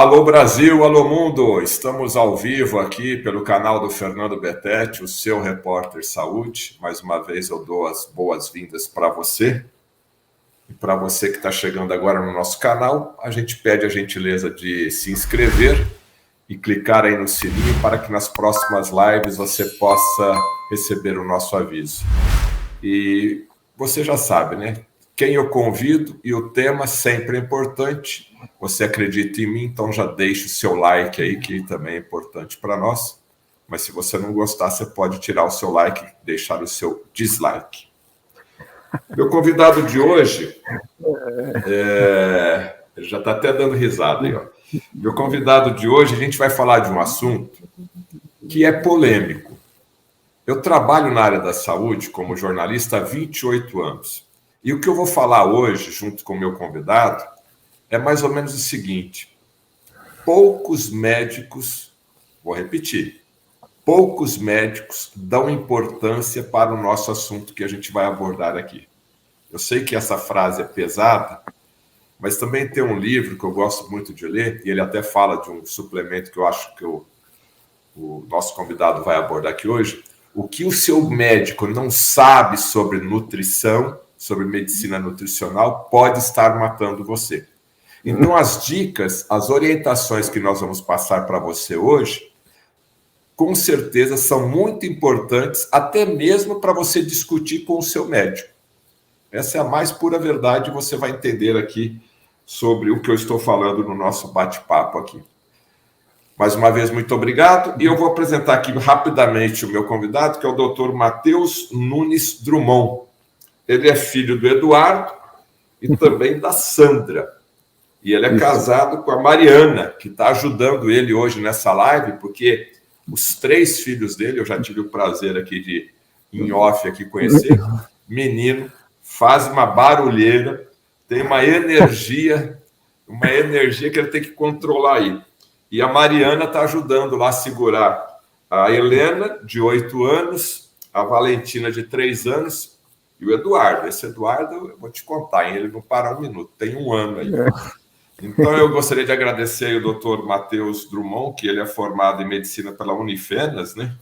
Alô Brasil, alô mundo, estamos ao vivo aqui pelo canal do Fernando Betete, o seu repórter saúde. Mais uma vez eu dou as boas-vindas para você. E para você que está chegando agora no nosso canal, a gente pede a gentileza de se inscrever e clicar aí no sininho para que nas próximas lives você possa receber o nosso aviso. E você já sabe, né? Quem eu convido e o tema sempre é importante. Você acredita em mim, então já deixe o seu like aí, que também é importante para nós. Mas se você não gostar, você pode tirar o seu like e deixar o seu dislike. Meu convidado de hoje, ele já está até dando risada aí, ó. Meu convidado de hoje, a gente vai falar de um assunto que é polêmico. Eu trabalho na área da saúde como jornalista há 28 anos. E o que eu vou falar hoje, junto com o meu convidado, é mais ou menos o seguinte: poucos médicos, vou repetir, poucos médicos dão importância para o nosso assunto que a gente vai abordar aqui. Eu sei que essa frase é pesada, mas também tem um livro que eu gosto muito de ler, e ele até fala de um suplemento que eu acho que o nosso convidado vai abordar aqui hoje. O que o seu médico não sabe sobre nutrição, sobre medicina nutricional, pode estar matando você. Então, as dicas, as orientações que nós vamos passar para você hoje, com certeza são muito importantes, até mesmo para você discutir com o seu médico. Essa é a mais pura verdade, você vai entender aqui sobre o que eu estou falando no nosso bate-papo aqui. Mais uma vez, muito obrigado. E eu vou apresentar aqui rapidamente o meu convidado, que é o Dr. Matheus Nunes Drummond. Ele é filho do Eduardo e também da Sandra. E ele é casado com a Mariana, que está ajudando ele hoje nessa live, porque os 3 filhos dele, eu já tive o prazer aqui de, em off, aqui conhecer, menino, faz uma barulheira, tem uma energia que ele tem que controlar aí. E a Mariana está ajudando lá a segurar a Helena, de 8 anos, a Valentina, de 3 anos, e o Eduardo. Esse Eduardo, eu vou te contar, hein? Ele não para um minuto, tem 1 ano aí. Então, eu gostaria de agradecer aí o Dr. Matheus Drummond, que ele é formado em medicina pela Unifenas, né?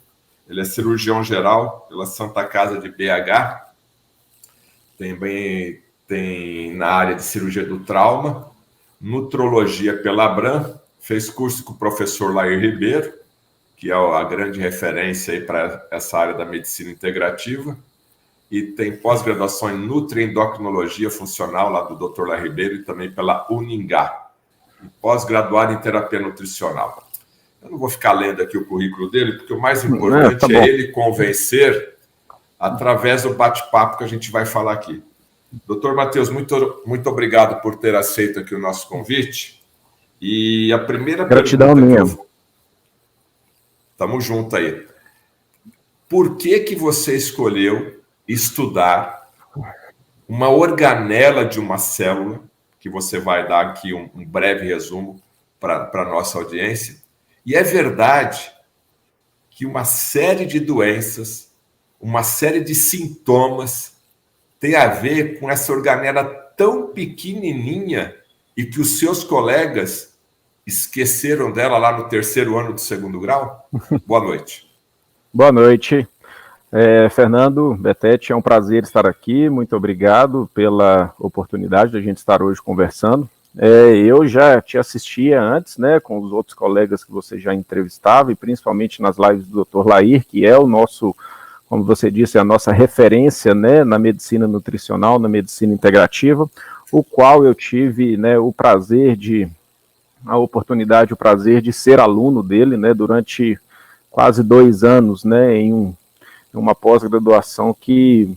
Ele é cirurgião geral pela Santa Casa de BH. Também tem na área de cirurgia do trauma, nutrologia pela Abram, fez curso com o professor Lair Ribeiro, que é a grande referência aí para essa área da medicina integrativa, e tem pós-graduação em nutriendocrinologia funcional lá do Dr. Lair Ribeiro e também pela Uningá, e pós-graduado em terapia nutricional. Eu não vou ficar lendo aqui o currículo dele, porque o mais importante é ele convencer através do bate-papo que a gente vai falar aqui. Doutor Matheus, muito obrigado por ter aceito aqui o nosso convite. E a primeira Gratidão pergunta minha. Tamo junto aí. Por que você escolheu estudar uma organela de uma célula, que você vai dar aqui um breve resumo para a nossa audiência? E é verdade que uma série de doenças, uma série de sintomas tem a ver com essa organela tão pequenininha e que os seus colegas esqueceram dela lá no 3º ano do 2º grau? Boa noite. Boa noite. Fernando Betete, é um prazer estar aqui. Muito obrigado pela oportunidade de a gente estar hoje conversando. Eu já te assistia antes, né, com os outros colegas que você já entrevistava, e principalmente nas lives do Dr. Lair, que é o nosso, como você disse, a nossa referência, né, na medicina nutricional, na medicina integrativa, o qual eu tive, né, a oportunidade, o prazer de ser aluno dele, né, durante quase 2 anos, né, em uma pós-graduação que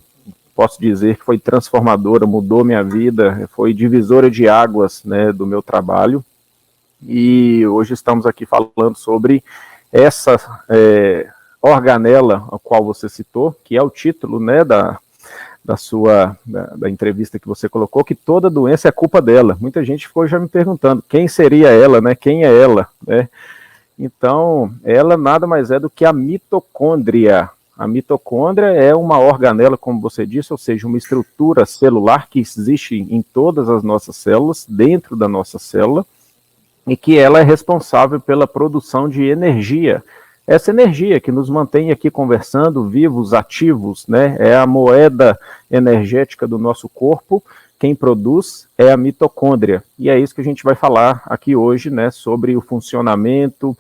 posso dizer que foi transformadora, mudou minha vida, foi divisora de águas, né, do meu trabalho. E hoje estamos aqui falando sobre essa organela a qual você citou, que é o título, né, da entrevista que você colocou, que toda doença é culpa dela. Muita gente ficou já me perguntando quem seria ela, né? Quem é ela, né? Então, ela nada mais é do que a mitocôndria. A mitocôndria é uma organela, como você disse, ou seja, uma estrutura celular que existe em todas as nossas células, dentro da nossa célula, e que ela é responsável pela produção de energia. Essa energia que nos mantém aqui conversando, vivos, ativos, né? É a moeda energética do nosso corpo. Quem produz é a mitocôndria. E é isso que a gente vai falar aqui hoje, né? Sobre o funcionamento,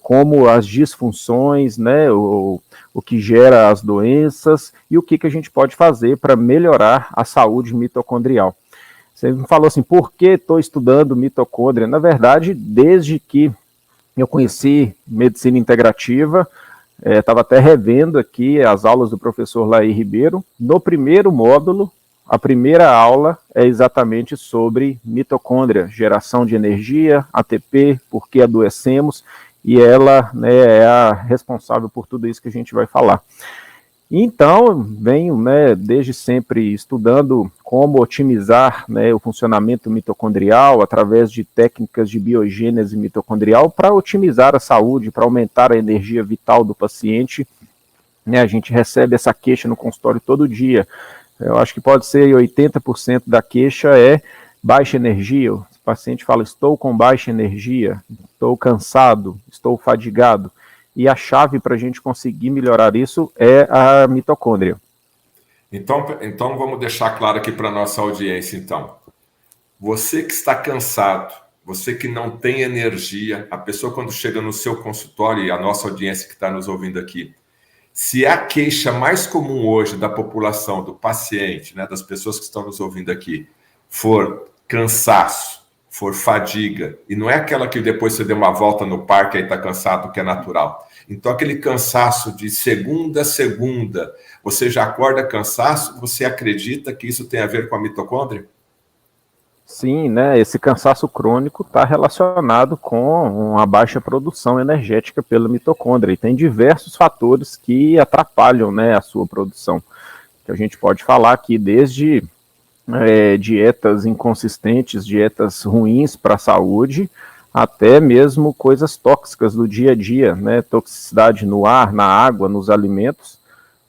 como as disfunções, né? O que gera as doenças e o que a gente pode fazer para melhorar a saúde mitocondrial. Você me falou assim, por que estou estudando mitocôndria? Na verdade, desde que eu conheci medicina integrativa, estava até revendo aqui as aulas do professor Laí Ribeiro. No primeiro módulo, a primeira aula é exatamente sobre mitocôndria, geração de energia, ATP, por que adoecemos, e ela, né, é a responsável por tudo isso que a gente vai falar. Então, venho, né, desde sempre estudando como otimizar, né, o funcionamento mitocondrial através de técnicas de biogênese mitocondrial para otimizar a saúde, para aumentar a energia vital do paciente. Né, a gente recebe essa queixa no consultório todo dia. Eu acho que pode ser 80% da queixa é baixa energia. O paciente fala, estou com baixa energia, estou cansado, estou fadigado. E a chave para a gente conseguir melhorar isso é a mitocôndria. Então vamos deixar claro aqui para a nossa audiência, então. Você que está cansado, você que não tem energia, a pessoa quando chega no seu consultório, e a nossa audiência que está nos ouvindo aqui, se a queixa mais comum hoje da população, do paciente, né, das pessoas que estão nos ouvindo aqui, for cansaço, for fadiga, e não é aquela que depois você deu uma volta no parque e está cansado, que é natural. Então, aquele cansaço de segunda a segunda, você já acorda cansaço, você acredita que isso tem a ver com a mitocôndria? Sim, né? Esse cansaço crônico está relacionado com uma baixa produção energética pela mitocôndria e tem diversos fatores que atrapalham, né, a sua produção. Que a gente pode falar aqui desde dietas inconsistentes, dietas ruins para a saúde, até mesmo coisas tóxicas do dia a dia, né? Toxicidade no ar, na água, nos alimentos,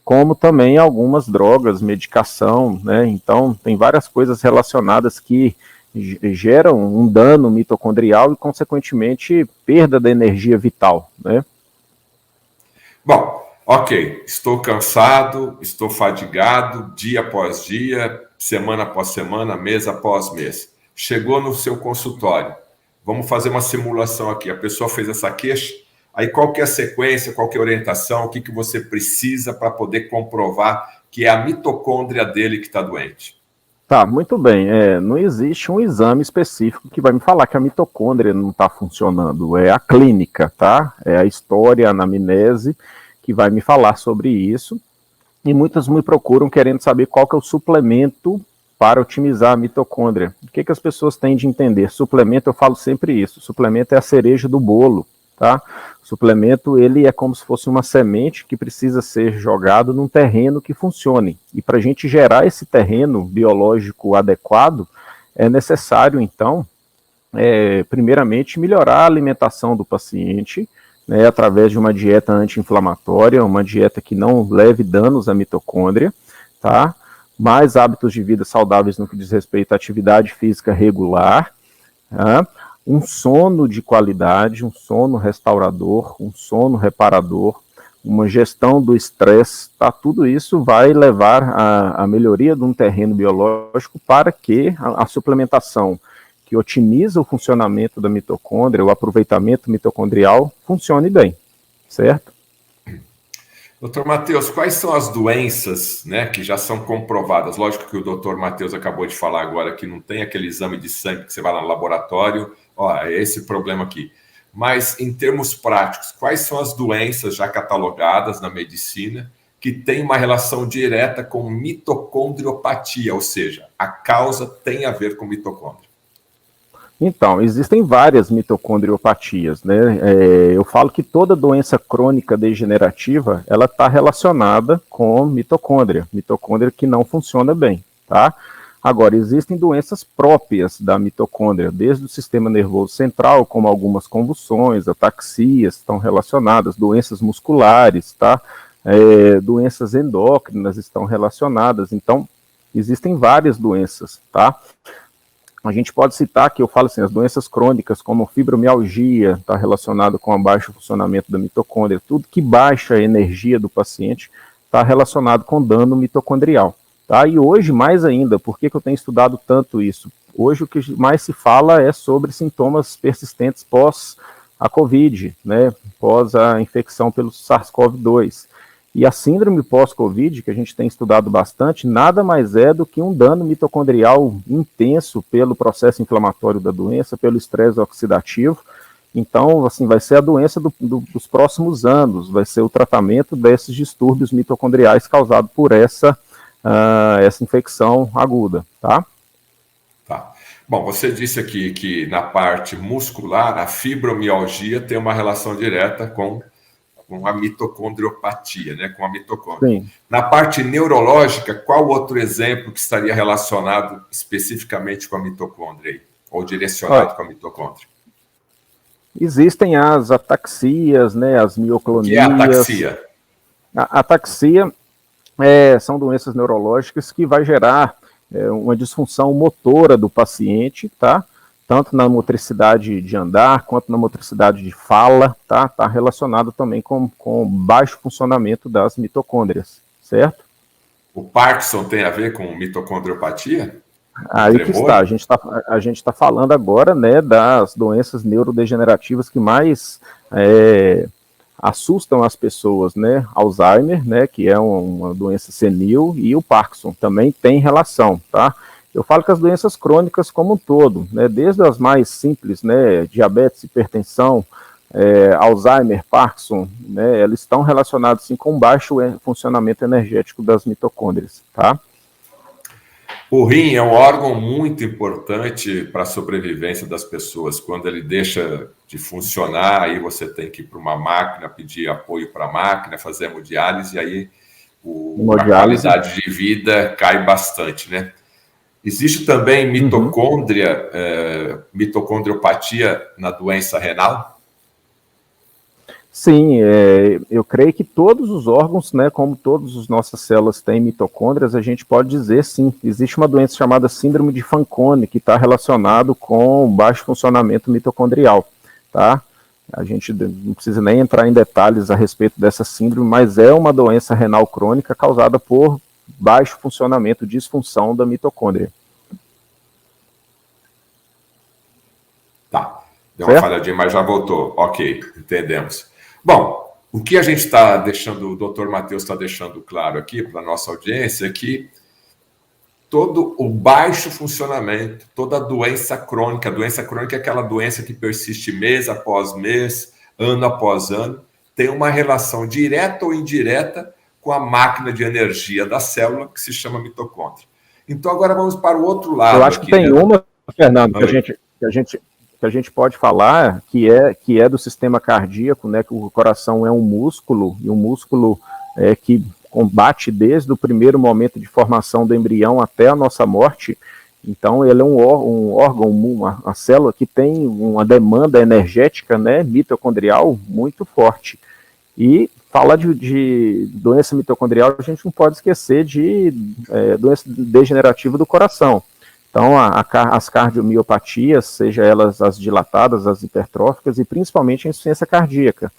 como também algumas drogas, medicação, né? Então, tem várias coisas relacionadas que geram um dano mitocondrial e, consequentemente, perda da energia vital, né? Bom, ok, estou cansado, estou fadigado, dia após dia, semana após semana, mês após mês. Chegou no seu consultório, vamos fazer uma simulação aqui. A pessoa fez essa queixa, aí qual que é a sequência, qual que é a orientação, o que você precisa para poder comprovar que é a mitocôndria dele que está doente? Tá, muito bem. Não existe um exame específico que vai me falar que a mitocôndria não está funcionando. É a clínica, tá? É a história, a anamnese que vai me falar sobre isso. E muitas me procuram querendo saber qual que é o suplemento para otimizar a mitocôndria. O que as pessoas têm de entender? Suplemento, eu falo sempre isso. Suplemento é a cereja do bolo, tá? Suplemento, ele é como se fosse uma semente que precisa ser jogado num terreno que funcione. E para a gente gerar esse terreno biológico adequado, é necessário, então, primeiramente, melhorar a alimentação do paciente, né, através de uma dieta anti-inflamatória, uma dieta que não leve danos à mitocôndria, tá? Mais hábitos de vida saudáveis no que diz respeito à atividade física regular, tá? Um sono de qualidade, um sono restaurador, um sono reparador, uma gestão do estresse, tá? Tudo isso vai levar à melhoria de um terreno biológico para que a suplementação que otimiza o funcionamento da mitocôndria, o aproveitamento mitocondrial, funcione bem, certo? Doutor Matheus, quais são as doenças, né, que já são comprovadas? Lógico que o doutor Matheus acabou de falar agora que não tem aquele exame de sangue que você vai lá no laboratório, ó, é esse problema aqui. Mas, em termos práticos, quais são as doenças já catalogadas na medicina que têm uma relação direta com mitocondriopatia, ou seja, a causa tem a ver com mitocôndria? Então, existem várias mitocondriopatias, né? Eu falo que toda doença crônica degenerativa, ela está relacionada com mitocôndria que não funciona bem, tá? Agora, existem doenças próprias da mitocôndria, desde o sistema nervoso central, como algumas convulsões, ataxias estão relacionadas, doenças musculares, tá? Doenças endócrinas estão relacionadas, então, existem várias doenças, tá? A gente pode citar que eu falo assim, as doenças crônicas como fibromialgia, está relacionado com o baixo funcionamento da mitocôndria, tudo que baixa a energia do paciente está relacionado com dano mitocondrial. Tá? E hoje, mais ainda, por que eu tenho estudado tanto isso? Hoje o que mais se fala é sobre sintomas persistentes pós a COVID, né, pós a infecção pelo SARS-CoV-2. E a síndrome pós-Covid, que a gente tem estudado bastante, nada mais é do que um dano mitocondrial intenso pelo processo inflamatório da doença, pelo estresse oxidativo. Então, assim, vai ser a doença dos próximos anos, vai ser o tratamento desses distúrbios mitocondriais causados por essa infecção aguda, tá? Tá. Bom, você disse aqui que na parte muscular, a fibromialgia tem uma relação direta com a mitocondriopatia, né, com a mitocôndria. Sim. Na parte neurológica, qual outro exemplo que estaria relacionado especificamente com a mitocôndria aí, ou direcionado com a mitocôndria? Existem as ataxias, né, as mioclonias. O que é ataxia? A ataxia são doenças neurológicas que vai gerar uma disfunção motora do paciente, tá? Tanto na motricidade de andar, quanto na motricidade de fala, tá? Está relacionado também com baixo funcionamento das mitocôndrias, certo? O Parkinson tem a ver com mitocondriopatia? Aí que está, a gente tá falando agora, né, das doenças neurodegenerativas que mais assustam as pessoas, né? Alzheimer, né, que é uma doença senil, e o Parkinson também tem relação, tá? Eu falo que as doenças crônicas como um todo, né, desde as mais simples, né, diabetes, hipertensão, Alzheimer, Parkinson, né, elas estão relacionadas sim com baixo funcionamento energético das mitocôndrias, tá? O rim é um órgão muito importante para a sobrevivência das pessoas. Quando ele deixa de funcionar, aí você tem que ir para uma máquina, pedir apoio para a máquina, fazer hemodiálise, e aí a qualidade de vida cai bastante, né? Existe também mitocondriopatia na doença renal? Sim, eu creio que todos os órgãos, né, como todas as nossas células têm mitocôndrias, a gente pode dizer sim. Existe uma doença chamada síndrome de Fanconi, que está relacionado com baixo funcionamento mitocondrial, tá? A gente não precisa nem entrar em detalhes a respeito dessa síndrome, mas é uma doença renal crônica causada por baixo funcionamento, disfunção da mitocôndria. Tá, deu uma falhadinha, mas já voltou. Ok, entendemos. Bom, o que a gente está deixando, o Dr. Matheus está deixando claro aqui para a nossa audiência é que todo o baixo funcionamento, toda a doença crônica é aquela doença que persiste mês após mês, ano após ano, tem uma relação direta ou indireta com a máquina de energia da célula, que se chama mitocôndria. Então, agora vamos para o outro lado. Eu acho que tem uma, Fernando, que a gente pode falar que é do sistema cardíaco, né, que o coração é um músculo, e um músculo que combate desde o primeiro momento de formação do embrião até a nossa morte. Então, ele é um órgão, uma célula que tem uma demanda energética, né, mitocondrial muito forte. E falar de doença mitocondrial, a gente não pode esquecer de doença degenerativa do coração. Então, as cardiomiopatias, seja elas as dilatadas, as hipertróficas, e principalmente a insuficiência cardíaca.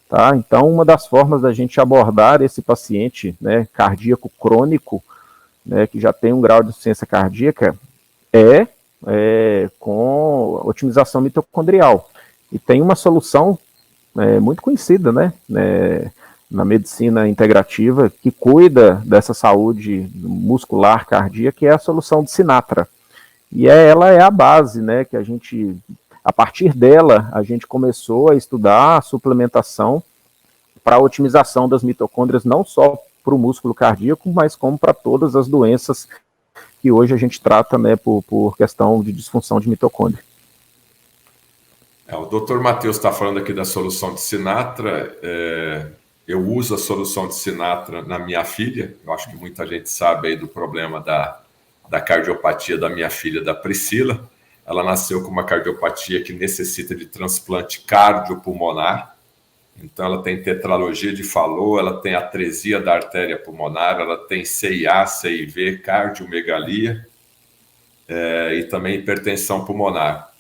Tá? Então, uma das formas da gente abordar esse paciente, né, cardíaco crônico, né, que já tem um grau de insuficiência cardíaca, com otimização mitocondrial. E tem uma solução muito conhecida, né, na medicina integrativa, que cuida dessa saúde muscular cardíaca, que é a solução de Sinatra. E ela é a base, né, que a partir dela, a gente começou a estudar a suplementação para a otimização das mitocôndrias, não só para o músculo cardíaco, mas como para todas as doenças que hoje a gente trata, né, por questão de disfunção de mitocôndria. O Dr. Matheus está falando aqui da solução de Sinatra. Eu uso a solução de Sinatra na minha filha. Eu acho que muita gente sabe aí do problema da cardiopatia da minha filha, da Priscila. Ela nasceu com uma cardiopatia que necessita de transplante cardiopulmonar. Então, ela tem tetralogia de Fallot, ela tem atresia da artéria pulmonar, ela tem CIA, CIV, cardiomegalia. e também hipertensão pulmonar.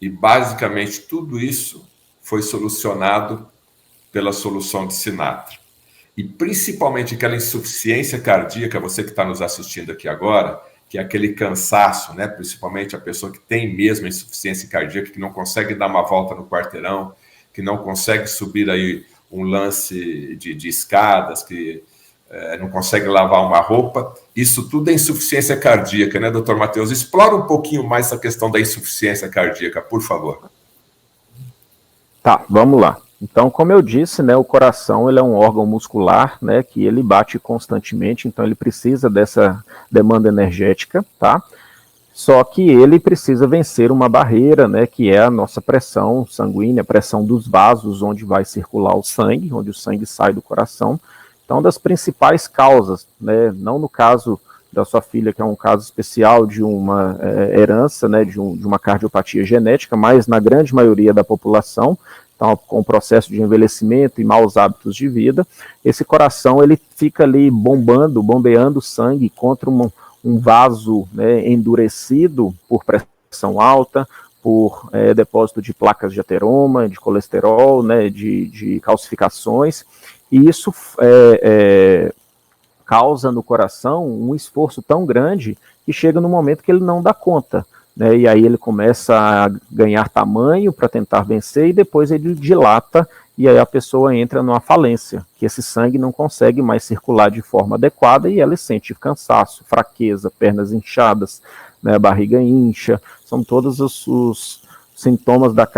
E basicamente tudo isso foi solucionado pela solução de Sinatra. E principalmente aquela insuficiência cardíaca, você que está nos assistindo aqui agora, que é aquele cansaço, né? Principalmente a pessoa que tem mesmo insuficiência cardíaca, que não consegue dar uma volta no quarteirão, que não consegue subir aí um lance de escadas, que não consegue lavar uma roupa. Isso tudo é insuficiência cardíaca, né, doutor Matheus? Explora um pouquinho mais essa questão da insuficiência cardíaca, por favor. Tá, vamos lá. Então, como eu disse, né, o coração ele é um órgão muscular, né, que ele bate constantemente, então ele precisa dessa demanda energética, tá? Só que ele precisa vencer uma barreira, né, que é a nossa pressão sanguínea, a pressão dos vasos onde vai circular o sangue, onde o sangue sai do coração. Então, das principais causas, né, não no caso da sua filha, que é um caso especial de uma herança, né, de uma cardiopatia genética, mas na grande maioria da população, então, com o processo de envelhecimento e maus hábitos de vida, esse coração ele fica ali bombeando sangue contra um vaso, né, endurecido por pressão alta, por depósito de placas de ateroma, de colesterol, né, de calcificações, e isso causa no coração um esforço tão grande que chega no momento que ele não dá conta, né, e aí ele começa a ganhar tamanho para tentar vencer e depois ele dilata e aí a pessoa entra numa falência, que esse sangue não consegue mais circular de forma adequada e ela sente cansaço, fraqueza, pernas inchadas, né, a barriga incha, são todos os sintomas da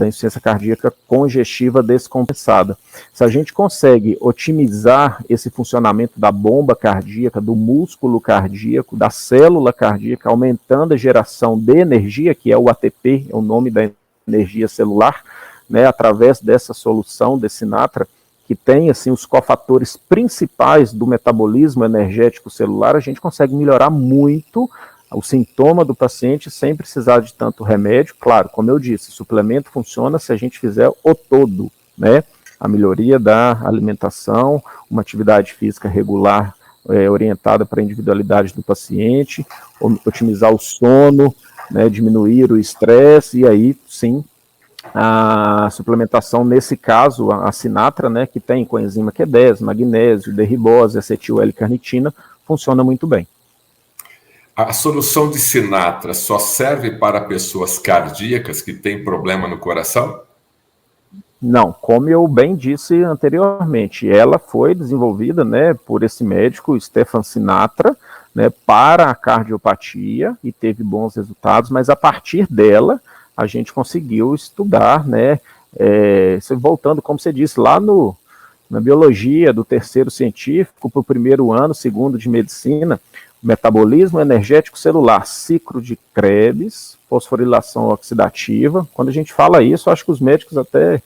insuficiência cardíaca congestiva descompensada. Se a gente consegue otimizar esse funcionamento da bomba cardíaca, do músculo cardíaco, da célula cardíaca, aumentando a geração de energia, que é o ATP, é o nome da energia celular, né, através dessa solução de Sinatra, que tem assim, os cofatores principais do metabolismo energético celular, a gente consegue melhorar muito o sintoma do paciente sem precisar de tanto remédio. Claro, como eu disse, suplemento funciona se a gente fizer o todo, né? A melhoria da alimentação, uma atividade física regular orientada para a individualidade do paciente, otimizar o sono, né, diminuir o estresse, e aí sim a suplementação, nesse caso, a Sinatra, né, que tem coenzima Q10, magnésio, derribose, acetil L-carnitina, funciona muito bem. A solução de Sinatra só serve para pessoas cardíacas que têm problema no coração? Não, como eu bem disse anteriormente, ela foi desenvolvida, né, por esse médico, Stephan Sinatra, né, para a cardiopatia e teve bons resultados, mas a partir dela a gente conseguiu estudar, né, voltando, como você disse, lá na biologia do terceiro científico para o primeiro ano, segundo de medicina, metabolismo energético celular, ciclo de Krebs, fosforilação oxidativa. Quando a gente fala isso, acho que os médicos até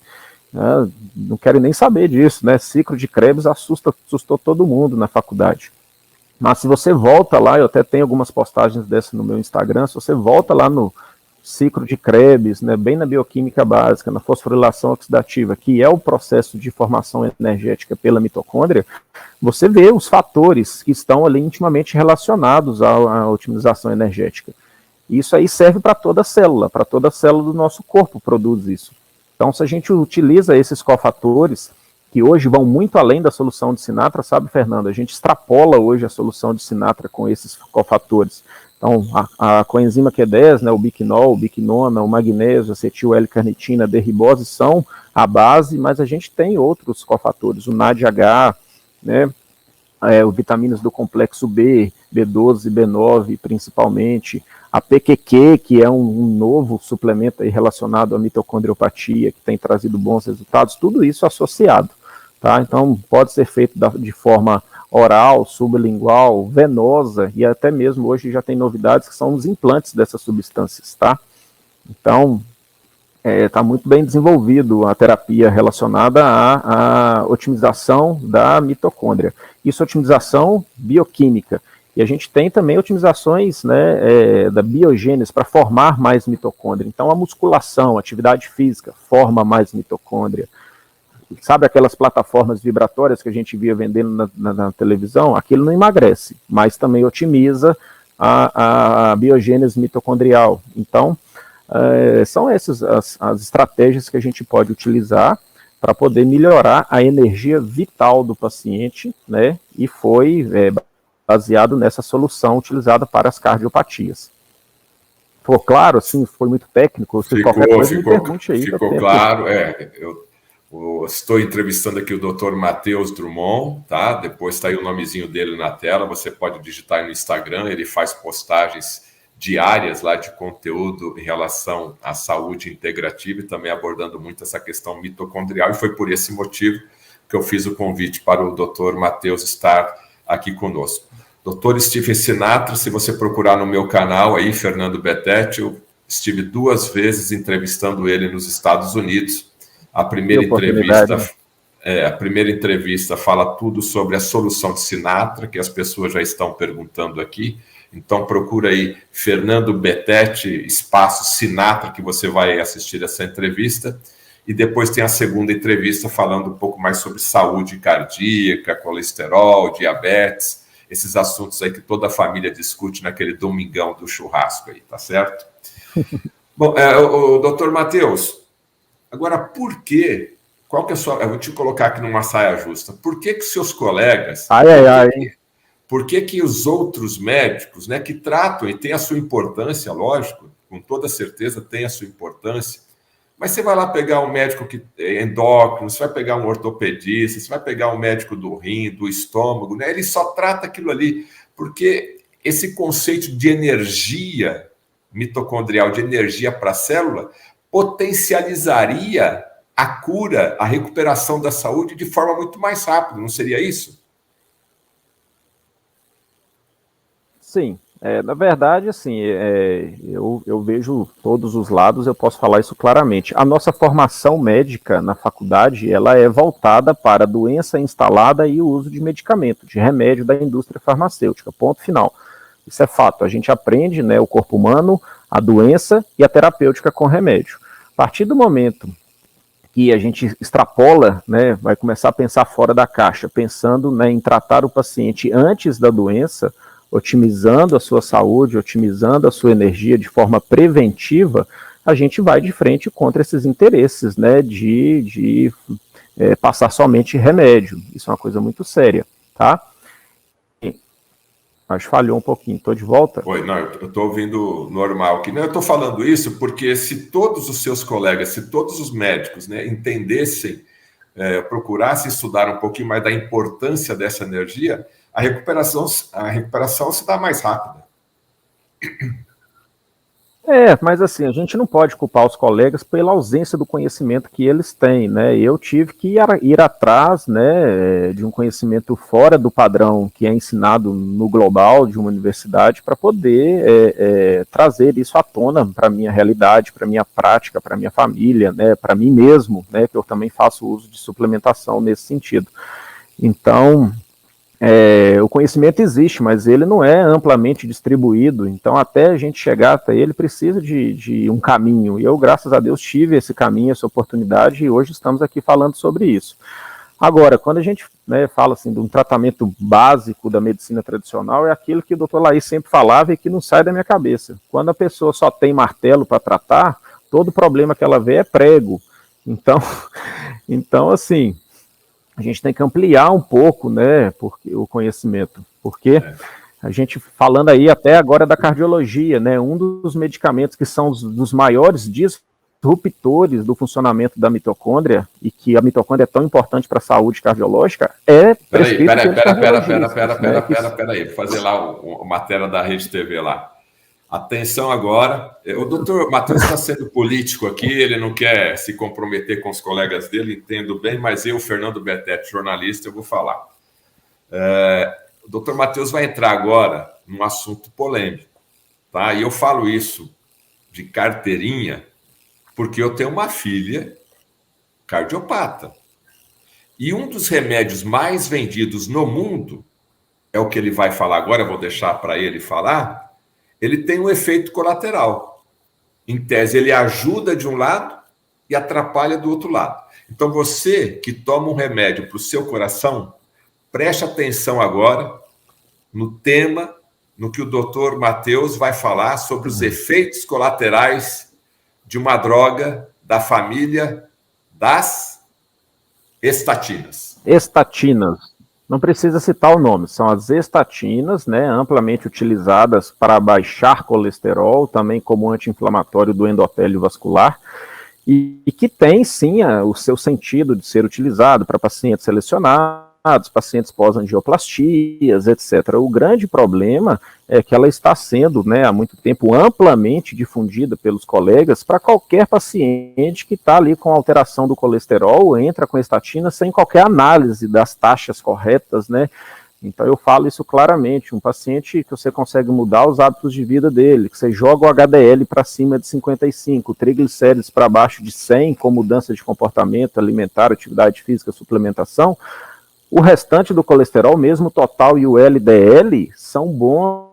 não querem nem saber disso, né? Ciclo de Krebs assustou todo mundo na faculdade. Mas se você volta lá, eu até tenho algumas postagens dessas no meu Instagram, se você volta lá no ciclo de Krebs, né, bem na bioquímica básica, na fosforilação oxidativa, que é o processo de formação energética pela mitocôndria, você vê os fatores que estão ali intimamente relacionados à otimização energética. Isso aí serve para toda célula do nosso corpo produz isso. Então, se a gente utiliza esses cofatores, que hoje vão muito além da solução de Sinatra, sabe, Fernando? A gente extrapola hoje a solução de Sinatra com esses cofatores. Então, a coenzima Q10, né, o biquinol, o biquinona, o magnésio, acetil L-carnitina, derribose são a base, mas a gente tem outros cofatores, o NADH, né, o vitaminas do complexo B, B12, B9 principalmente, a PQQ, que é um novo suplemento aí relacionado à mitocondriopatia, que tem trazido bons resultados, tudo isso associado, tá? Então, pode ser feito de forma oral, sublingual, venosa, e até mesmo hoje já tem novidades que são os implantes dessas substâncias, tá? Então, está muito bem desenvolvido a terapia relacionada à otimização da mitocôndria. Isso é otimização bioquímica. E a gente tem também otimizações, né, da biogênese para formar mais mitocôndria. Então, a musculação, a atividade física, forma mais mitocôndria. Sabe aquelas plataformas vibratórias que a gente via vendendo na televisão? Aquilo não emagrece, mas também otimiza a biogênese mitocondrial. Então, são essas as estratégias que a gente pode utilizar para poder melhorar a energia vital do paciente, né? E foi baseado nessa solução utilizada para as cardiopatias. Ficou claro, assim, foi muito técnico? Se qualquer coisa, me pergunte aí. Ficou claro, eu estou entrevistando aqui o Dr. Matheus Drummond, tá? Depois está aí o nomezinho dele na tela, você pode digitar aí no Instagram, ele faz postagens diárias lá de conteúdo em relação à saúde integrativa e também abordando muito essa questão mitocondrial, e foi por esse motivo que eu fiz o convite para o Dr. Matheus estar aqui conosco. Dr. Steven Sinatra, se você procurar no meu canal aí, Fernando Betete, eu estive 2 vezes entrevistando ele nos Estados Unidos. A primeira entrevista fala tudo sobre a solução de Sinatra, que as pessoas já estão perguntando aqui. Então procura aí Fernando Betete, espaço Sinatra, que você vai assistir essa entrevista. E depois tem a segunda entrevista falando um pouco mais sobre saúde cardíaca, colesterol, diabetes, esses assuntos aí que toda a família discute naquele domingão do churrasco aí, tá certo? Bom, o doutor Matheus, agora por quê? Qual que é a sua... Eu vou te colocar aqui numa saia justa. Por que seus colegas... Por que os outros médicos, né, que tratam e têm a sua importância, lógico, com toda certeza tem a sua importância, mas você vai lá pegar um médico que é endócrino, você vai pegar um ortopedista, você vai pegar um médico do rim, do estômago, né? Ele só trata aquilo ali, porque esse conceito de energia mitocondrial, de energia para a célula, potencializaria a cura, a recuperação da saúde de forma muito mais rápida, não seria isso? Sim. Na verdade, assim, eu vejo todos os lados, eu posso falar isso claramente. A nossa formação médica na faculdade, ela é voltada para a doença instalada e o uso de medicamento, de remédio da indústria farmacêutica, ponto final. Isso é fato, a gente aprende, né, o corpo humano, a doença e a terapêutica com remédio. A partir do momento que a gente extrapola, né, vai começar a pensar fora da caixa, pensando, né, em tratar o paciente antes da doença, otimizando a sua saúde, otimizando a sua energia de forma preventiva, a gente vai de frente contra esses interesses, né, de passar somente remédio. Isso é uma coisa muito séria, tá? Mas falhou um pouquinho, estou de volta? Oi, não, eu estou ouvindo normal aqui. Não, eu estou falando isso porque se todos os seus colegas, se todos os médicos, né, entendessem, procurassem estudar um pouquinho mais da importância dessa energia, a recuperação se dá mais rápida. Mas assim, a gente não pode culpar os colegas pela ausência do conhecimento que eles têm, né? Eu tive que ir atrás, né, de um conhecimento fora do padrão que é ensinado no global de uma universidade para poder trazer isso à tona para a minha realidade, para a minha prática, para a minha família, né, para mim mesmo, né, que eu também faço uso de suplementação nesse sentido. Então... o conhecimento existe, mas ele não é amplamente distribuído, então até a gente chegar até ele precisa de um caminho, e eu, graças a Deus, tive esse caminho, essa oportunidade, e hoje estamos aqui falando sobre isso. Agora, quando a gente, né, fala assim, de um tratamento básico da medicina tradicional, é aquilo que o Dr. Laís sempre falava e que não sai da minha cabeça. Quando a pessoa só tem martelo para tratar, todo problema que ela vê é prego. Então assim... a gente tem que ampliar um pouco, né, o conhecimento, porque a gente, falando aí até agora da cardiologia, né, um dos medicamentos que são dos maiores disruptores do funcionamento da mitocôndria, e que a mitocôndria é tão importante para a saúde cardiológica, Peraí, vou fazer lá a matéria da Rede TV lá. Atenção agora, o doutor Matheus está sendo político aqui, ele não quer se comprometer com os colegas dele, entendo bem, mas eu, Fernando Betete, jornalista, eu vou falar. O doutor Matheus vai entrar agora num assunto polêmico, tá? E eu falo isso de carteirinha porque eu tenho uma filha cardiopata. E um dos remédios mais vendidos no mundo, é o que ele vai falar agora, eu vou deixar para ele falar, ele tem um efeito colateral. Em tese, ele ajuda de um lado e atrapalha do outro lado. Então, você que toma um remédio para o seu coração, preste atenção agora no tema no que o doutor Matheus vai falar sobre os efeitos colaterais de uma droga da família das estatinas. Estatinas. Não precisa citar o nome, são as estatinas, né, amplamente utilizadas para baixar colesterol, também como anti-inflamatório do endotélio vascular, e que tem, sim, o seu sentido de ser utilizado para pacientes selecionados, pacientes pós-angioplastias, etc. O grande problema é que ela está sendo, né, há muito tempo, amplamente difundida pelos colegas para qualquer paciente que está ali com alteração do colesterol, entra com estatina sem qualquer análise das taxas corretas, né? Então eu falo isso claramente, um paciente que você consegue mudar os hábitos de vida dele, que você joga o HDL para cima de 55, triglicérides para baixo de 100, com mudança de comportamento alimentar, atividade física, suplementação, o restante do colesterol, mesmo o total e o LDL, são bons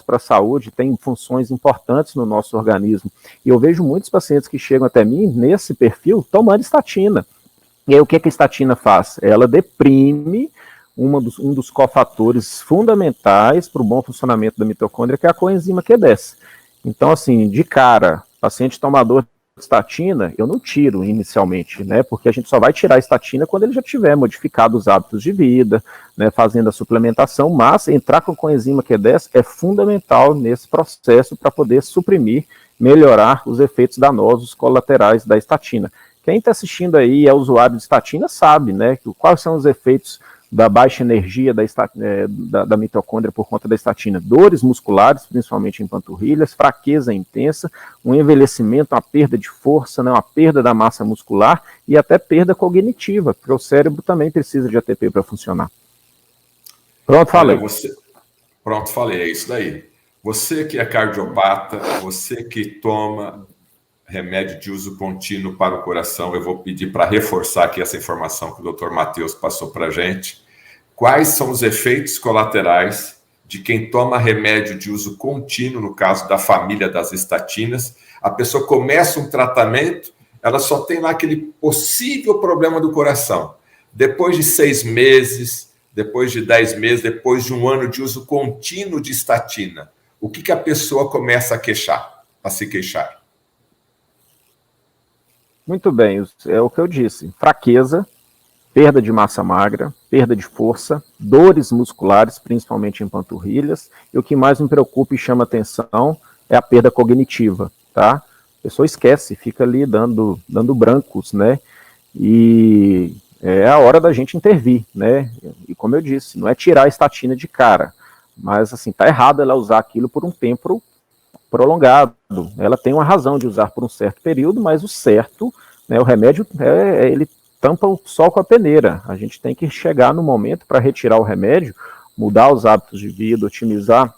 para a saúde, têm funções importantes no nosso organismo. E eu vejo muitos pacientes que chegam até mim nesse perfil tomando estatina. E aí o que a estatina faz? Ela deprime um dos cofatores fundamentais para o bom funcionamento da mitocôndria, que é a coenzima Q10. Então, assim, de cara, paciente tomador de estatina, eu não tiro inicialmente, né, porque a gente só vai tirar a estatina quando ele já tiver modificado os hábitos de vida, né, fazendo a suplementação, mas entrar com a coenzima Q10 é fundamental nesse processo para poder suprimir, melhorar os efeitos danosos colaterais da estatina. Quem está assistindo aí e é usuário de estatina sabe, né, quais são os efeitos da baixa energia da mitocôndria por conta da estatina, dores musculares, principalmente em panturrilhas, fraqueza intensa, um envelhecimento, uma perda de força, né, uma perda da massa muscular e até perda cognitiva, porque o cérebro também precisa de ATP para funcionar. Pronto, falei. Pronto, falei, é isso daí. Você que é cardiopata, você que toma remédio de uso contínuo para o coração, eu vou pedir para reforçar aqui essa informação que o Dr. Matheus passou para a gente. Quais são os efeitos colaterais de quem toma remédio de uso contínuo, no caso da família das estatinas? A pessoa começa um tratamento, ela só tem lá aquele possível problema do coração. Depois de 6 meses, depois de 10 meses, depois de 1 ano de uso contínuo de estatina, o que a pessoa começa a se queixar? Muito bem, é o que eu disse, fraqueza, perda de massa magra, perda de força, dores musculares, principalmente em panturrilhas, e o que mais me preocupa e chama atenção é a perda cognitiva, tá? A pessoa esquece, fica ali dando brancos, né? E é a hora da gente intervir, né? E como eu disse, não é tirar a estatina de cara, mas assim, tá errado ela usar aquilo por um tempo prolongado. Ela tem uma razão de usar por um certo período, mas o certo, né, o remédio, ele tampa o sol com a peneira. A gente tem que chegar no momento para retirar o remédio, mudar os hábitos de vida, otimizar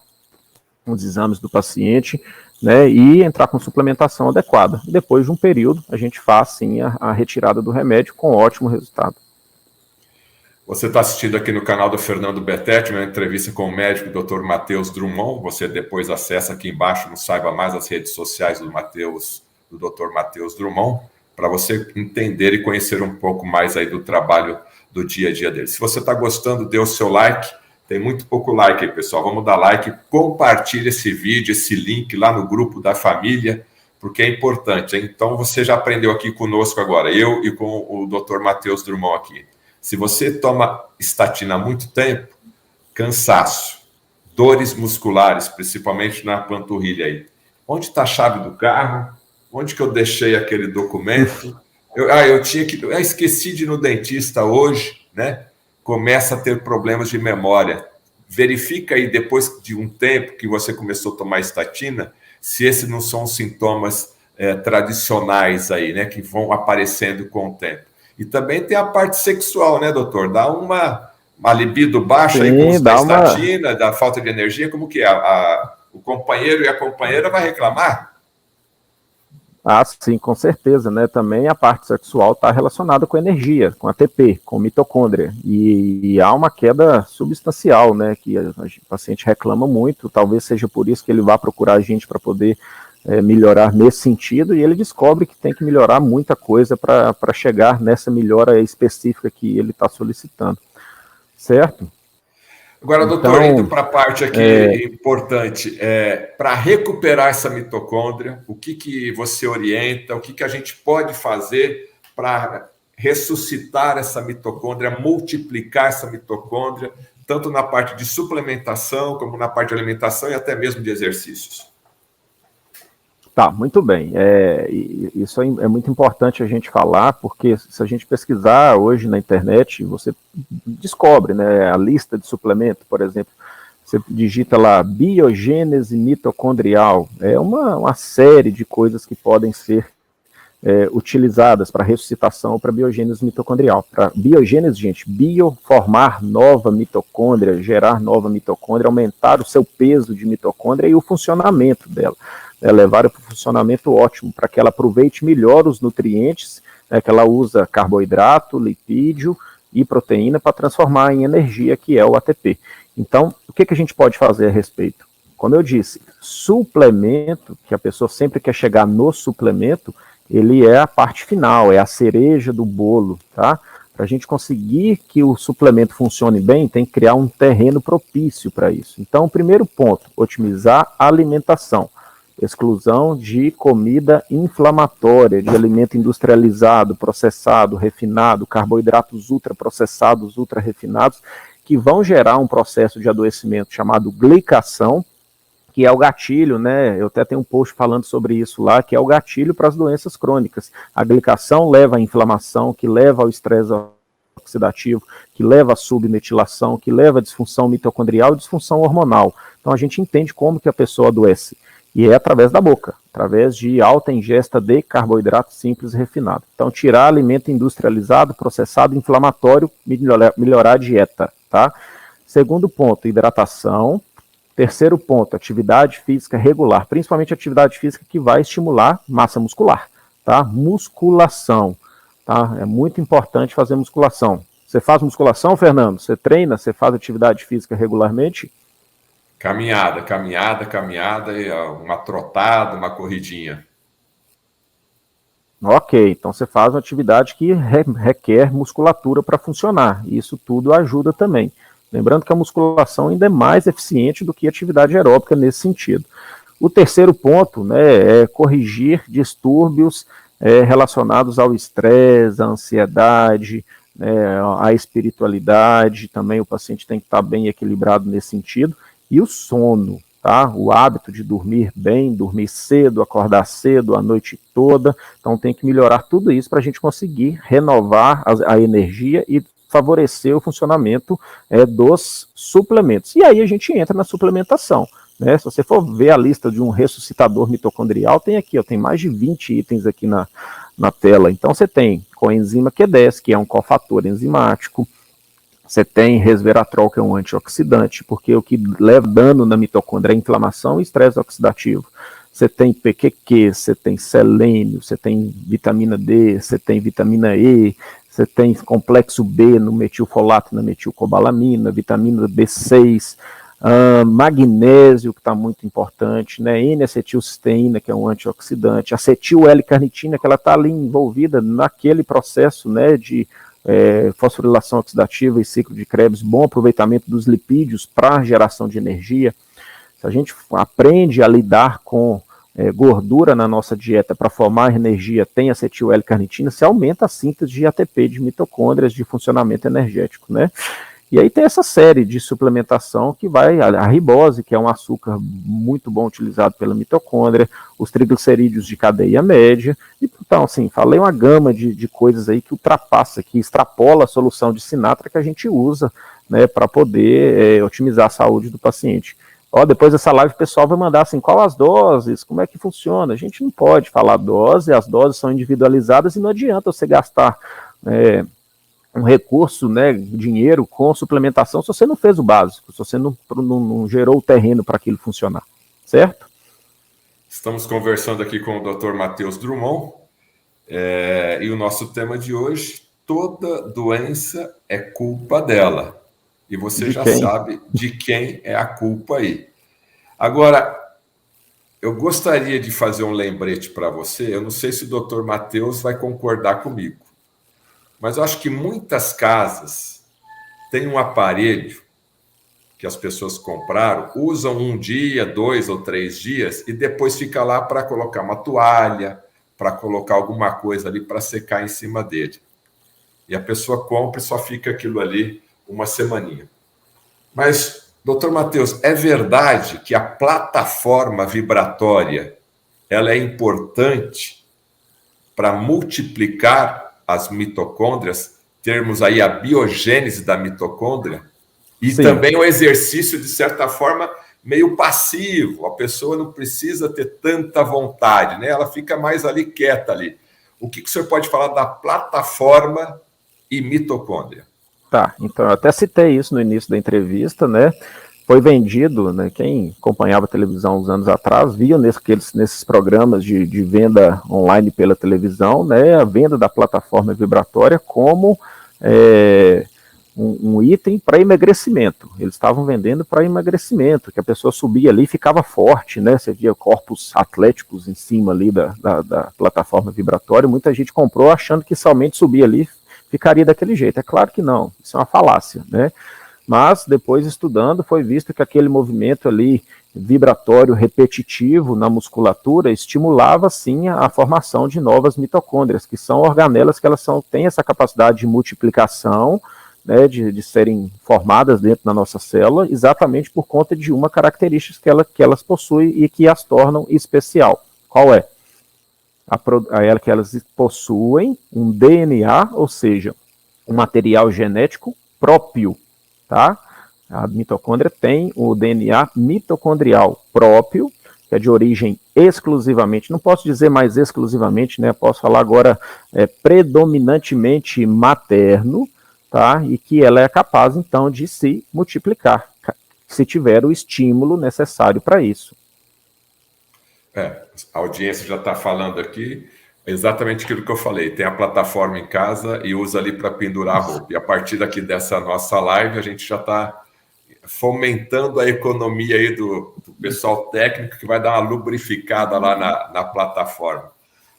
os exames do paciente, né, e entrar com suplementação adequada. Depois de um período, a gente faz, sim, a retirada do remédio com ótimo resultado. Você está assistindo aqui no canal do Fernando Bettetti, uma entrevista com o médico Dr. Matheus Drummond. Você depois acessa aqui embaixo no Saiba Mais as redes sociais do Dr. Matheus Drummond, para você entender e conhecer um pouco mais aí do trabalho do dia a dia dele. Se você está gostando, dê o seu like. Tem muito pouco like aí, pessoal. Vamos dar like, compartilhe esse vídeo, esse link lá no grupo da família, porque é importante, hein? Então, você já aprendeu aqui conosco agora, eu e com o Dr. Matheus Drummond aqui. Se você toma estatina há muito tempo, cansaço, dores musculares, principalmente na panturrilha aí. Onde está a chave do carro? Onde que eu deixei aquele documento? Eu esqueci de ir no dentista hoje, né? Começa a ter problemas de memória. Verifica aí, depois de um tempo que você começou a tomar estatina, se esses não são sintomas tradicionais aí, né? Que vão aparecendo com o tempo. E também tem a parte sexual, né, doutor? Dá uma libido baixa. Sim, aí com uso da estatina, da falta de energia, como que é? O companheiro e a companheira vai reclamar? Ah, sim, com certeza, né? Também a parte sexual está relacionada com energia, com ATP, com mitocôndria. E há uma queda substancial, né? Que o paciente reclama muito, talvez seja por isso que ele vá procurar a gente para poder melhorar nesse sentido, e ele descobre que tem que melhorar muita coisa para chegar nessa melhora específica que ele está solicitando. Certo? Agora, doutor, Então, indo para a parte aqui importante, para recuperar essa mitocôndria, o que você orienta, o que a gente pode fazer para ressuscitar essa mitocôndria, multiplicar essa mitocôndria, tanto na parte de suplementação, como na parte de alimentação e até mesmo de exercícios? tá, muito bem. Isso é muito importante a gente falar, porque se a gente pesquisar hoje na internet, você descobre, né, a lista de suplemento, por exemplo, você digita lá biogênese mitocondrial, é uma série de coisas que podem ser utilizadas para ressuscitação ou para biogênese mitocondrial. Para biogênese, gente, formar nova mitocôndria, gerar nova mitocôndria, aumentar o seu peso de mitocôndria e o funcionamento dela. Levar para o funcionamento ótimo, para que ela aproveite melhor os nutrientes, que ela usa carboidrato, lipídio e proteína para transformar em energia, que é o ATP. Então, o que a gente pode fazer a respeito? Como eu disse, suplemento, que a pessoa sempre quer chegar no suplemento, ele é a parte final, é a cereja do bolo, tá? Para a gente conseguir que o suplemento funcione bem, tem que criar um terreno propício para isso. Então, primeiro ponto, otimizar a alimentação. Exclusão de comida inflamatória, de alimento industrializado, processado, refinado, carboidratos ultraprocessados, ultra-refinados, que vão gerar um processo de adoecimento chamado glicação, que é o gatilho, né? Eu até tenho um post falando sobre isso lá, que é o gatilho para as doenças crônicas. A glicação leva à inflamação, que leva ao estresse oxidativo, que leva à submetilação, que leva à disfunção mitocondrial e disfunção hormonal. Então a gente entende como que a pessoa adoece. E é através da boca, através de alta ingesta de carboidrato simples e refinado. Então, tirar alimento industrializado, processado, inflamatório, melhorar a dieta, tá? Segundo ponto, hidratação. Terceiro ponto, atividade física regular, principalmente atividade física que vai estimular massa muscular, tá? Musculação, tá? É muito importante fazer musculação. Você faz musculação, Fernando? Você treina? Você faz atividade física regularmente? Caminhada, uma trotada, uma corridinha. Ok, então você faz uma atividade que requer musculatura para funcionar. E isso tudo ajuda também. Lembrando que a musculação ainda é mais eficiente do que a atividade aeróbica nesse sentido. O terceiro ponto, né, é corrigir distúrbios relacionados ao estresse, à ansiedade, né, à espiritualidade. Também o paciente tem que estar bem equilibrado nesse sentido. E o sono, tá? O hábito de dormir bem, dormir cedo, acordar cedo a noite toda. Então tem que melhorar tudo isso para a gente conseguir renovar a energia e favorecer o funcionamento dos suplementos. E aí a gente entra na suplementação. Né? Se você for ver a lista de um ressuscitador mitocondrial, tem aqui, ó, tem mais de 20 itens aqui na tela. Então você tem coenzima Q10, que é um cofator enzimático. Você tem resveratrol, que é um antioxidante, porque o que leva dano na mitocôndria é inflamação e estresse oxidativo. Você tem PQQ, você tem selênio, você tem vitamina D, você tem vitamina E, você tem complexo B no metilfolato, na metilcobalamina, vitamina B6, magnésio, que está muito importante, né? N-acetilcisteína, que é um antioxidante, acetil L-carnitina, que ela está ali envolvida naquele processo, né, de fosforilação oxidativa e ciclo de Krebs, bom aproveitamento dos lipídios para geração de energia. Se a gente aprende a lidar com gordura na nossa dieta para formar energia, tem acetil L-carnitina, se aumenta a síntese de ATP, de mitocôndrias, de funcionamento energético, né? E aí tem essa série de suplementação que vai, a ribose, que é um açúcar muito bom utilizado pela mitocôndria, os triglicerídeos de cadeia média. Então, assim, falei uma gama de coisas aí que ultrapassa, que extrapola a solução de Sinatra que a gente usa, né, para poder otimizar a saúde do paciente. Ó, depois dessa live o pessoal vai mandar assim, qual as doses, como é que funciona? A gente não pode falar dose, as doses são individualizadas e não adianta você gastar um recurso, né, dinheiro com suplementação se você não fez o básico, se você não gerou o terreno para aquilo funcionar, certo? Estamos conversando aqui com o Dr. Matheus Drummond e o nosso tema de hoje, toda doença é culpa dela. E você já sabe de quem é a culpa aí. Agora, eu gostaria de fazer um lembrete para você, eu não sei se o Dr. Matheus vai concordar comigo, mas eu acho que muitas casas têm um aparelho que as pessoas compraram, usam um dia, 2 ou 3 dias, e depois fica lá para colocar uma toalha, para colocar alguma coisa ali para secar em cima dele. E a pessoa compra e só fica aquilo ali uma semaninha. Mas, doutor Matheus, é verdade que a plataforma vibratória ela é importante para multiplicar as mitocôndrias, termos aí a biogênese da mitocôndria, e Sim. também o exercício, de certa forma, meio passivo. A pessoa não precisa ter tanta vontade, né? Ela fica mais ali quieta ali. O que o senhor pode falar da plataforma e mitocôndria? Tá, então eu até citei isso no início da entrevista, né? Foi vendido, né? Quem acompanhava a televisão uns anos atrás, via nesses programas de venda online pela televisão, né? A venda da plataforma vibratória como um item para emagrecimento. Eles estavam vendendo para emagrecimento, que a pessoa subia ali e ficava forte, né? Você via corpos atléticos em cima ali da plataforma vibratória. Muita gente comprou achando que somente subia ali ficaria daquele jeito. É claro que não, isso é uma falácia, né? Mas depois estudando foi visto que aquele movimento ali vibratório repetitivo na musculatura estimulava sim a formação de novas mitocôndrias, que são organelas que elas têm essa capacidade de multiplicação, né, de serem formadas dentro da nossa célula, exatamente por conta de uma característica que elas possuem e que as tornam especial. Qual é? Que elas possuem um DNA, ou seja, um material genético próprio, tá? A mitocôndria tem o DNA mitocondrial próprio, que é de origem exclusivamente, não posso dizer mais exclusivamente, né? Posso falar agora predominantemente materno, tá? E que ela é capaz, então, de se multiplicar, se tiver o estímulo necessário para isso. A audiência já está falando aqui exatamente aquilo que eu falei. Tem a plataforma em casa e usa ali para pendurar a roupa. E a partir daqui dessa nossa live, a gente já está fomentando a economia aí do pessoal técnico, que vai dar uma lubrificada lá na plataforma.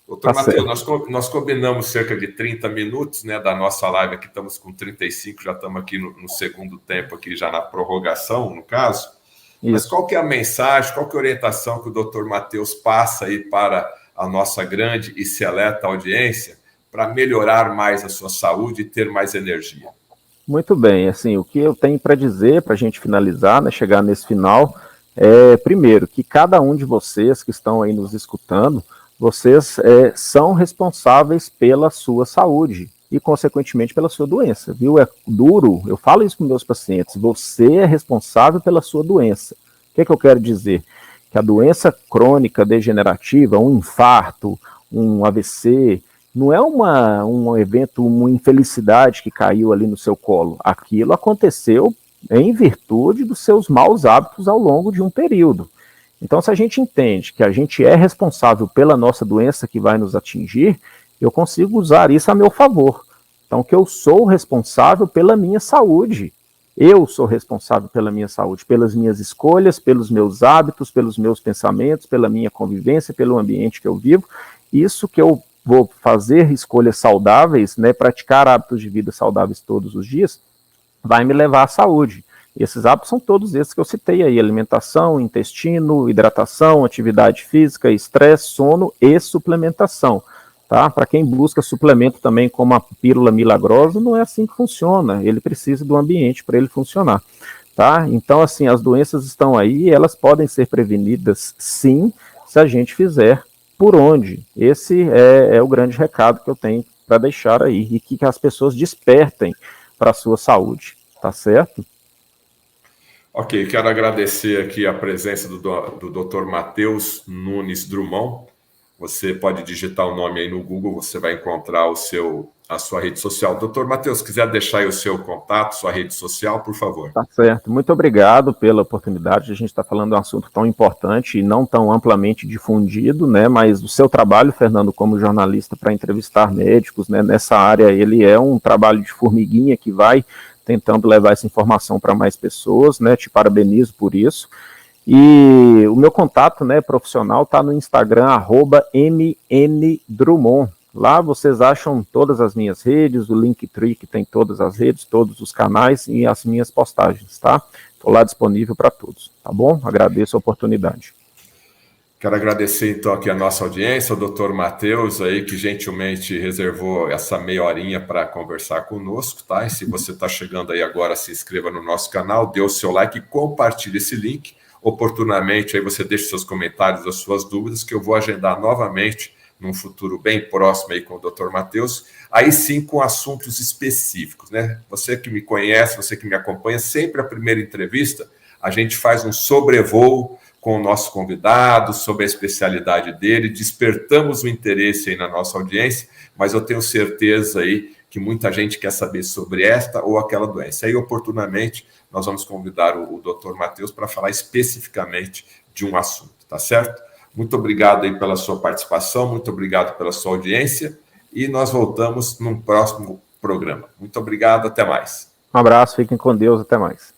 Doutor Matheus, nós combinamos cerca de 30 minutos, né, da nossa live aqui, estamos com 35, já estamos aqui no segundo tempo, aqui já na prorrogação, no caso. Isso. Mas qual que é a mensagem, qual que é a orientação que o doutor Matheus passa aí para a nossa grande e seleta audiência para melhorar mais a sua saúde e ter mais energia? Muito bem, assim, o que eu tenho para dizer, para a gente finalizar, né, chegar nesse final, primeiro, que cada um de vocês que estão aí nos escutando, vocês são responsáveis pela sua saúde e, consequentemente, pela sua doença, viu? É duro, eu falo isso com meus pacientes, você é responsável pela sua doença. O que eu quero dizer? Que a doença crônica degenerativa, um infarto, um AVC, não é um evento, uma infelicidade que caiu ali no seu colo. Aquilo aconteceu em virtude dos seus maus hábitos ao longo de um período. Então, se a gente entende que a gente é responsável pela nossa doença que vai nos atingir, eu consigo usar isso a meu favor. Então, que eu sou responsável pela minha saúde. Eu sou responsável pela minha saúde, pelas minhas escolhas, pelos meus hábitos, pelos meus pensamentos, pela minha convivência, pelo ambiente que eu vivo. Isso que eu vou fazer escolhas saudáveis, né, praticar hábitos de vida saudáveis todos os dias, vai me levar à saúde. E esses hábitos são todos esses que eu citei aí: alimentação, intestino, hidratação, atividade física, estresse, sono e suplementação. Tá? Para quem busca suplemento também como a pílula milagrosa, não é assim que funciona. Ele precisa do ambiente para ele funcionar. Tá? Então, assim, as doenças estão aí e elas podem ser prevenidas, sim, se a gente fizer por onde. Esse é o grande recado que eu tenho para deixar aí, e que as pessoas despertem para a sua saúde. Tá certo? Ok, quero agradecer aqui a presença do Dr. Matheus Nunes Drummond. Você pode digitar o nome aí no Google, você vai encontrar a sua rede social. Doutor Matheus, quiser deixar aí o seu contato, sua rede social, por favor. Tá certo. Muito obrigado pela oportunidade. A gente está falando de um assunto tão importante e não tão amplamente difundido, né? Mas o seu trabalho, Fernando, como jornalista para entrevistar médicos, né, nessa área, ele é um trabalho de formiguinha que vai tentando levar essa informação para mais pessoas, né? Te parabenizo por isso. E o meu contato, né, profissional está no Instagram, @mndrummond. Lá vocês acham todas as minhas redes, o Linktree que tem todas as redes, todos os canais e as minhas postagens, tá? estou lá disponível para todos, tá bom? Agradeço a oportunidade. Quero agradecer, então, aqui a nossa audiência, o doutor Matheus, aí, que gentilmente reservou essa meia horinha para conversar conosco, tá? E se você está chegando aí agora, se inscreva no nosso canal, dê o seu like e compartilhe esse link. Oportunamente, aí você deixa seus comentários, as suas dúvidas, que eu vou agendar novamente num futuro bem próximo aí com o doutor Matheus, aí sim com assuntos específicos, né? Você que me conhece, você que me acompanha, sempre a primeira entrevista, a gente faz um sobrevoo com o nosso convidado, sobre a especialidade dele, despertamos o interesse aí na nossa audiência, mas eu tenho certeza aí que muita gente quer saber sobre esta ou aquela doença. Aí, oportunamente, nós vamos convidar o Dr. Matheus para falar especificamente de um assunto, tá certo? Muito obrigado aí pela sua participação, muito obrigado pela sua audiência, e nós voltamos num próximo programa. Muito obrigado, até mais. Um abraço, fiquem com Deus, até mais.